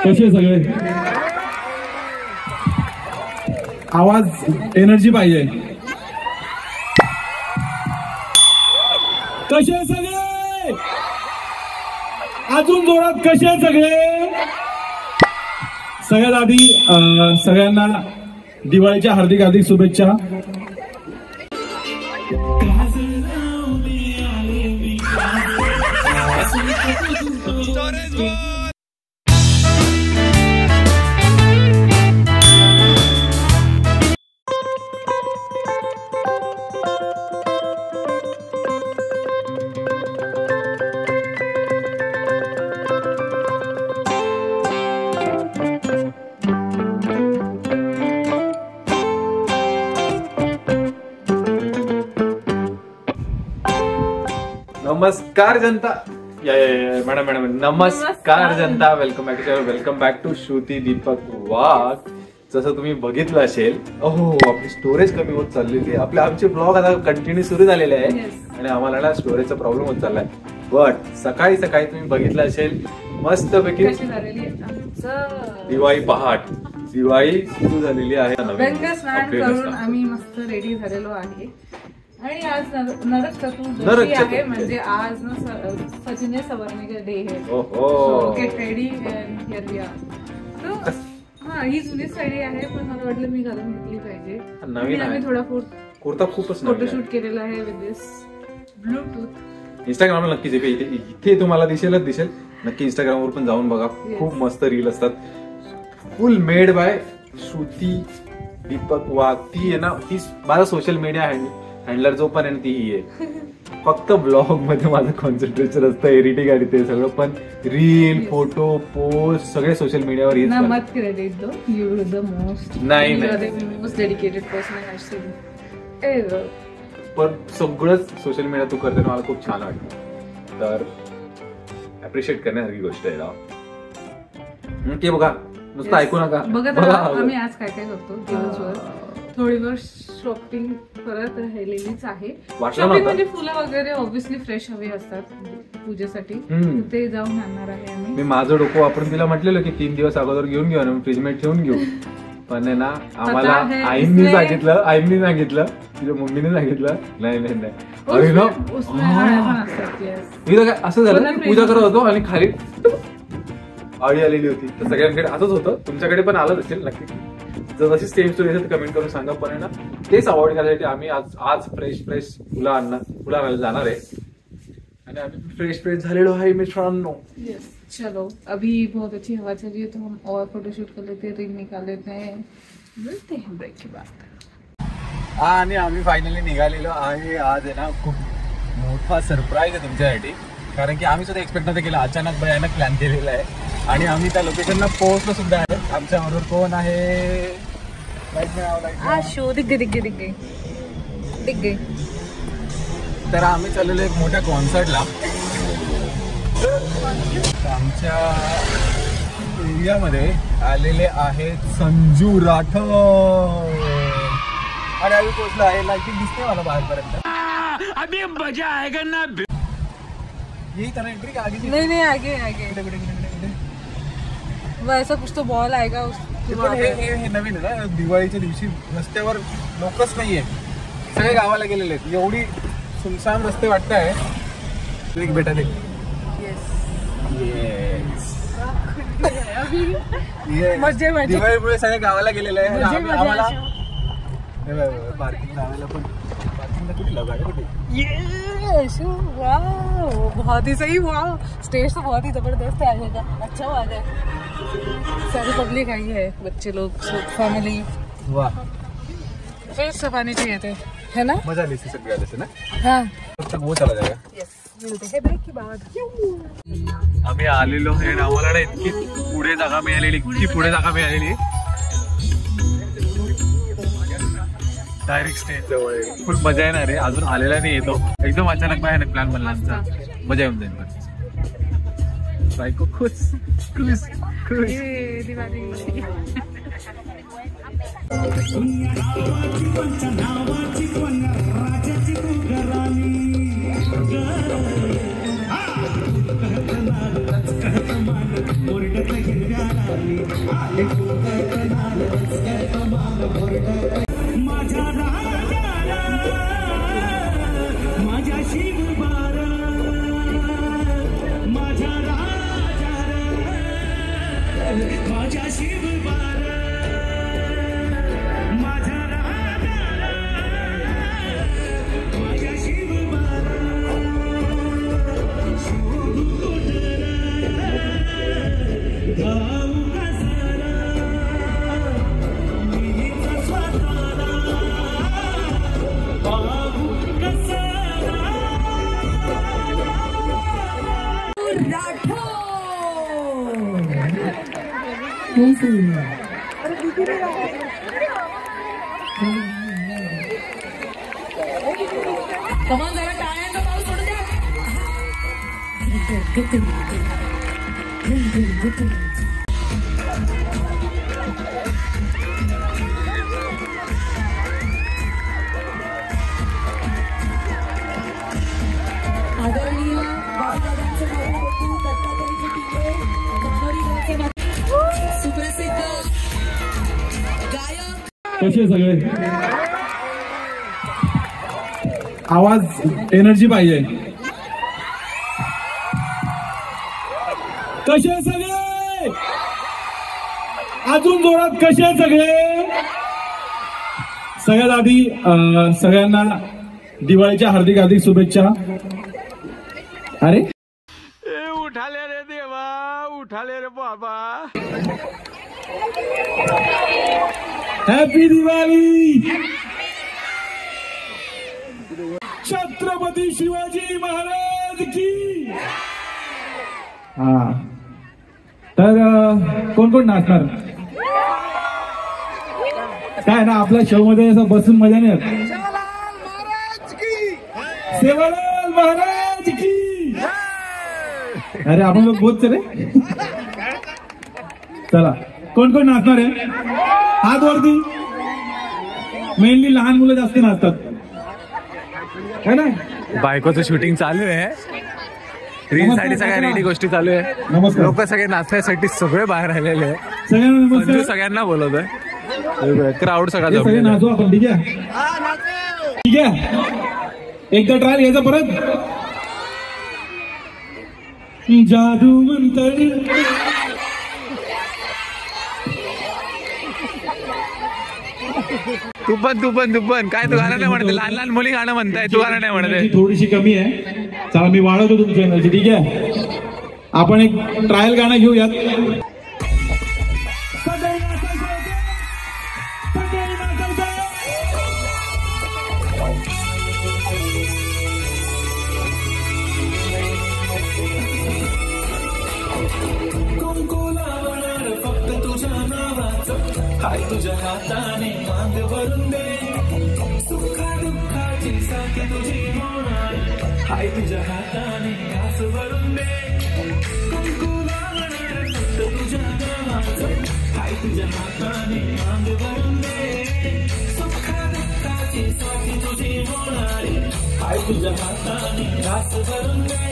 कसे सगळे आवाज एनर्जी पाहिजे. कसे सगळे अजून जोरात कसे सगळे. सगळ्यात आधी सगळ्यांना दिवाळीच्या हार्दिक हार्दिक शुभेच्छा. नमस्कार जनता. मॅडम नमस्कार जनता. Welcome back to Shruti Deepak Wagh. जसं तुम्ही बघितलं असेल आपली स्टोरेज कमी होत चाललेली आहे. आमचे ब्लॉग आता कंटिन्यू सुरू झालेले आहे आणि आम्हाला ना स्टोरेजचा प्रॉब्लेम होत चाललाय. बट सकाळी तुम्ही बघितलं असेल मस्तपैकी दिवाळी पहाट दिवाळी सुरू झालेली आहे. करून आम्ही मस्त रेडी झालेलो आहे आणि आज नरक चतुर्दशी आहे. म्हणजे आज सचिन सवरणे डे आहे. Get ready here we are. ही जुनी साडी आहे पण मला वाटलं मी घालून घेतली पाहिजे. नवीन आम्ही थोडा कुर्ता खूपच फोटोशूट केलेला आहे विथ दिस ब्लूटूथ. इंस्टाग्रामला नक्कीच इथे तुम्हाला दिसेल. नक्की इंस्टाग्रामवर पण जाऊन बघा. खूप मस्त रील असतात. Full made by Shruti Deepak Wagh. ती आहे ना ती माझा सोशल मीडिया हँडलर जो पण आहे ती ही आहे. फक्त ब्लॉग मध्ये माझं कॉन्सन्ट्रेशन असतं. एडिटिंग आणि ते सगळं. पण रील फोटो पोस्ट सगळे सोशल मीडियावर मत क्रेडिट दो. यू द मोस्ट नाही most dedicated person I have seen. पण सगळंच सोशल मीडिया तू करते मला खूप छान वाटतं. तर अप्रिशिएट करण्यासारखी गोष्ट आहे ना. ते बघा नुसतं ऐकू नका. बघा आम्ही आज काय काय करतो दिवसभर. थोडीवर शॉपिंग करत राहिलेलीच आहे. शॉपिंग म्हणजे फुलं वगैरे ऑब्व्हियसली फ्रेश हवे असतात पूजेसाठी. ते जाऊन आणणार आहे आम्ही. मी माझं डोकं वापरून तिला म्हटलेलं की 3 दिवस अगोदर घेऊन घेऊ आणि फ्रीज मध्ये ठेवून घेऊ. पण आहे ना आम्हाला आईंनी सांगितलं तिच्या मम्मीने सांगितलं नाही असं झालं. पूजा करत होतो आणि खाली आळी आलेली होती. तर सगळ्यांकडे असंच होतं. तुमच्याकडे पण आलंच असेल नक्की. जर अशी सेम स्टोरी असेल तर कमेंट करून सांगा. पण आहे ना तेच अवॉइड करायसाठी आम्ही आज फ्रेश फुलं आणायला जाणार आहे आणि आम्ही फ्रेश झालेलो आहे मित्रांनो. चलो अभी बहुत अच्छी हवा चल रही है तो हम और फोटोशूट कर लेते हैं. रील निकाल लेते हैं. मिलते हैं ब्रेक के बाद. आणि आम्ही फायनली निघालेलो आहे. आज आहे ना खूप मोठा सरप्राईज आहे तुमच्यासाठी. कारण की आम्ही सुद्धा एक्सपेक्ट नव्हतं केलं. अचानक भयानक प्लॅन केलेला आहे आणि आम्ही त्या लोकेशनला पोहोचलो सुद्धा आहे. आमच्या बरोबर कोण आहे. दिख गई. तर आम्ही चाललेलो एक मोठ्या कॉन्सर्टला. आमच्या एरियामध्ये आलेले आहेत संजू राठोड आणि आम्ही पोहोचलो आहे. लाईटिंग दिसते मला बाहेरपर्यंत. अभी मजा आएगा ना. यही तरह एंट्री का आगे नहीं आगे वैसा कुछ तो बॉल आएगा. हे नवीन आहे ना. दिवाळीच्या दिवशी रस्त्यावर लोकच नाहीये. सगळे गावाला गेलेले आहेत. एवढी सुनसान रस्ते वाटत आहे. बेटा देख. दिवाळीमुळे सगळे गावाला गेलेले आहे. आम्हाला पार्किंग लावायला पण पार्किंगला कुठे लगाय कुठे. बहुत ही सही. वाह स्टेज तो बहुत ही जबरदस्त है. आगे का अच्छा बात है. सारी पब्लिक आई है. बच्चे लोग फैमिली. वाह फिर सब आने चाहिए थे है ना. मजा ली थी सगळ्या ना. हाँ तब तक वो चला जाएगा. यस मिलते हैं ब्रेक के बाद. आम्ही आलेलो आहे ना. आम्हाला ना इतकी पुढे जागा मिळालेली. डायरेक्ट स्टेज जवळ. फुल मजा येणार आहे. अजून आलेला नाही येतो. एकदम अचानक भयानक प्लॅन बनला आमचा. मजा येऊन जाईल. बायको खुश. कमान जरा टाळ्यांचा पाऊस पडू द्या. आदरणीय बाबादादांचे नाव दत्तात्रयचे टिके गावरी सुप्रसिद्ध गायक. कसे सगळे आवाज एनर्जी पाहिजे. कसे सगळे अजून जोरात कसे सगळे. सगळ्यात आधी सगळ्यांना दिवाळीच्या हार्दिक शुभेच्छा. अरे उठाले रे देवा, उठाले रे बाबा. हॅपी दिवाळी. छत्रपती शिवाजी महाराज की. हा तर कोण कोण नाचणार काय ना आपल्या शो मध्ये असं बसून मजा नाही येत. सेवालाल महाराज की. अरे आपण लोक बोलत रे. चला कोण कोण नाचणार आहे हात वरती. मेनली लहान मुलं जास्त नाचतात है ना. बायकोचं शूटिंग चालू आहे, रील साठी सगळ्या रेडी गोष्टी चालू आहे. नमस्कार. लोक सगळे नाचण्यासाठी सगळे बाहेर आलेले आहे. सगळ्यांना नमस्कार. सगळ्यांना बोलवतोय. क्राऊड सगळा सगळे जमलेला आहे. नाचू आपण. ठीक आहे ठीक आहे. एकदा ट्रायल घ्यायचा परत. जादू मंतर तू पण काय तू गाणं नाही म्हणते. लहान लहान मुली गाणं म्हणताय, तू गाणं नाही म्हणते. थोडीशी कमी आहे. चला मी वाढवतो तुमची एनर्जी. ठीक आहे आपण एक ट्रायल गाणं घेऊयात. हाय तुझ्या हाताने मांग भरून दे, सुखा दुःखाची साथी तुझी होणार. हाय तुझ्या हाताने घास भरून दे, कुंकू लावणार फक्त तुझ्या नावाचं. हाय तुझ्या हाताने मांग भरून दे, सुखा दुःखाची साथी तुझी होणार. हाय तुझ्या हाताने घास भरून दे,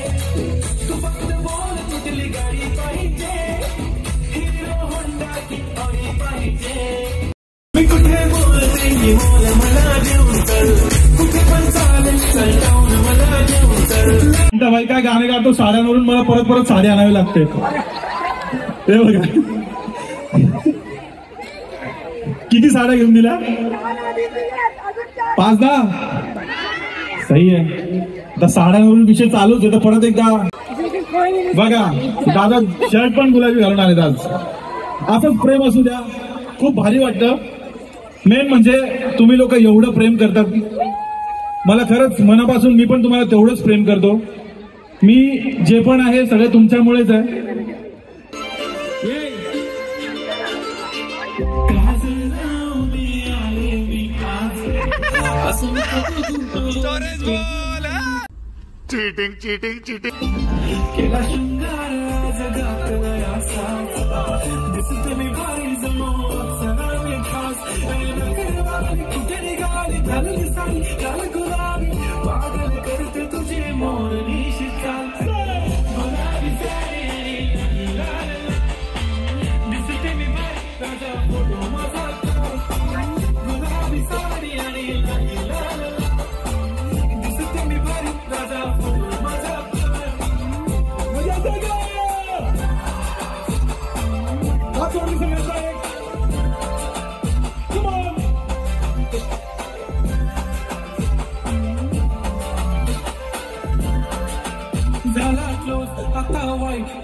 तू फक्त बोल कुठली गाडी पाहिजे. हिरो होंडा की ऑडी पाहिजे. मी कुठे बोलते की मोल मला घेऊन चल, कुठे पण चालेल चल जाऊन मला घेऊन चल. भाई काय गाणे गातो साड्यांवरून मला परत परत साडी आणावी लागते. हे बघा किती साड्या घेऊन दिल्या. 5-10 सही आहे. आता साड्यांवरून विषय चालूच आहे तर परत एकदा बघा. दादा शर्ट पण गुलाबी घालून आले आज. असंच प्रेम असू द्या. खूप भारी वाटतं. मेन म्हणजे तुम्ही लोक एवढं प्रेम करतात. मला खरंच मनापासून मी पण तुम्हाला तेवढंच प्रेम करतो. मी जे पण आहे सगळे तुमच्यामुळेच आहे. चीटिंग चीटिंग चीटिंग केला शृंगार जगात नयासा, दिसत मी भारी समोर सगळं खास. कुठे निघाली घालून साडी काल गुलाबी, पागल करते तुझे मोर निशिता. दिसते मी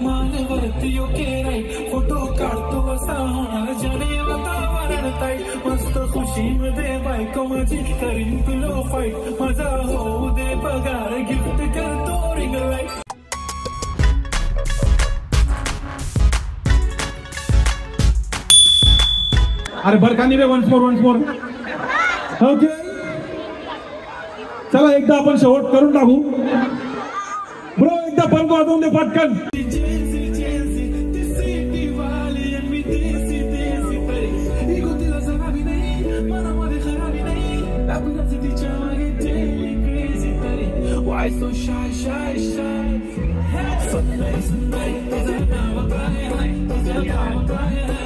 मानवरती ओके राईट फोटो काढतो असा होणार जने वातावरण ताईट मस्त खुशीमध्ये बायको माझी करीन पिलो फाईट माझा होऊ दे पगार गिफ्ट करतो रिंग लाईट. अरे बरं का नाही रे वन्स मोर ओके चला एकदा आपण शेवट करून टाकू ब्रो एकदा बंद वाजवून दे पटकन. Why so shy? So nice, tuझं नाव काय आहे?